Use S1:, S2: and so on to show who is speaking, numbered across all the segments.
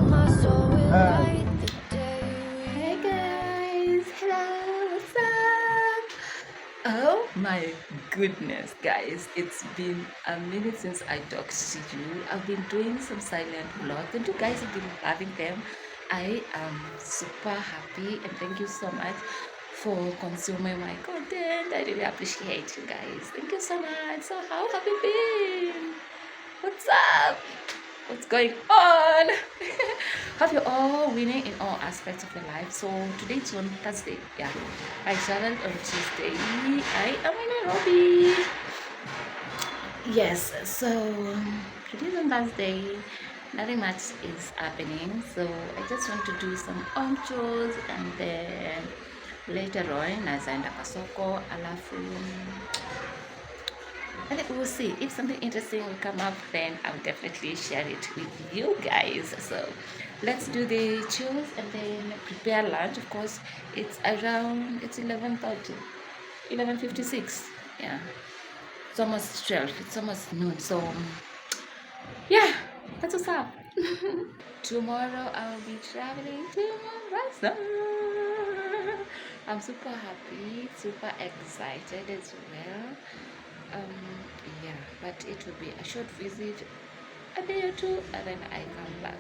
S1: Hey guys, hello, what's up? Oh my goodness, guys, it's been a minute since I talked to you. I've been doing some silent vlogs, and you guys have been loving them. I am super happy, and thank you so much for consuming my content. I really appreciate you guys. Thank you so much. So, how have you been? What's up? What's going on? Hope you're all winning in all aspects of your life. So today it's on Thursday. Yeah, I traveled on Tuesday. I am in Nairobi. Yes, so today's on Thursday. Nothing much is happening. So I just want to do some home chores, and then later on nazaenda kwa soko alafu and we'll see if something interesting will come up, then I'll definitely share it with you guys. So let's do the chores and then prepare lunch. Of course, it's 11:30, 11:56. Yeah, it's almost 12. It's almost noon. So yeah, that's what's up. Tomorrow I'll be traveling to Mombasa. I'm super happy, super excited as well. Yeah, but it will be a short visit, a day or two, and then I come back.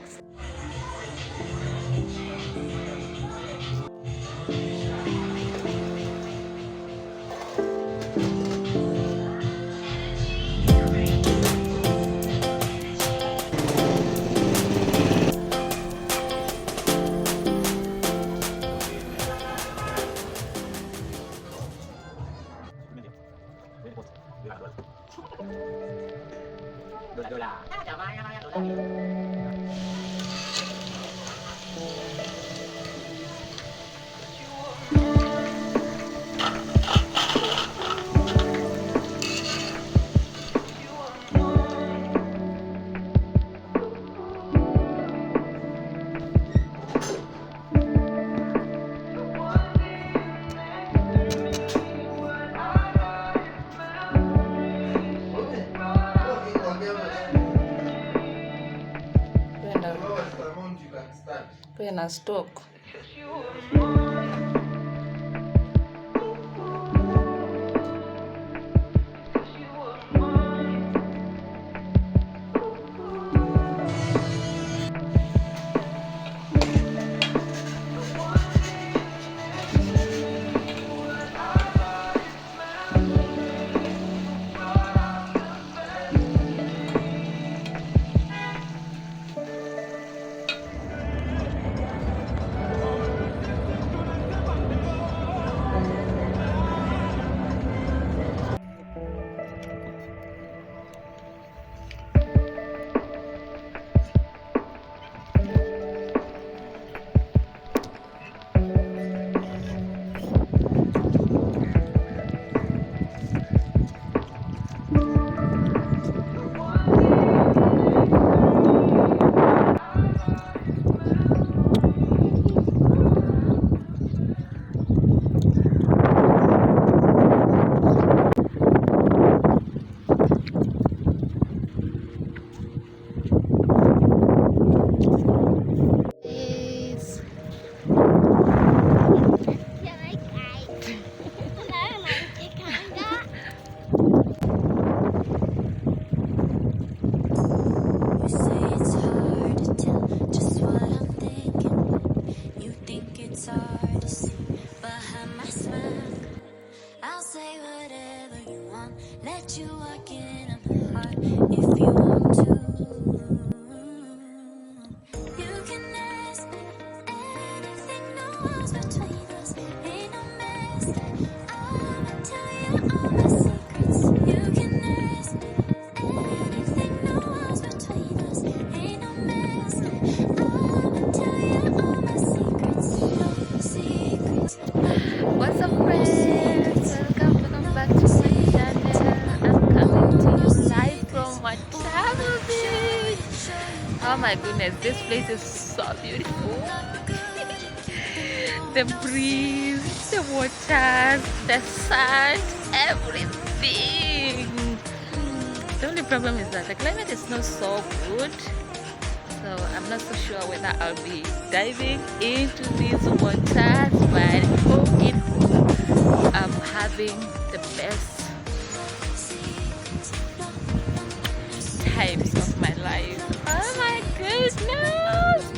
S1: Pena stock. What's up, friends? Welcome back to my channel. I'm coming to you live from my travel beach. Oh my goodness, this place is so beautiful. The breeze, the water, the sun, everything. The only problem is that the climate is not so good. So I'm not so sure whether I'll be diving into this water, but I'm having the best times of my life. Oh my goodness!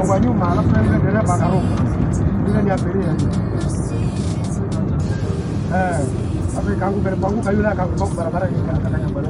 S2: Wanyu malah kan dia bakar ini dia beri ya. Tapi kamu berpangku kayu lah kamu barang-barang ini katanya baru.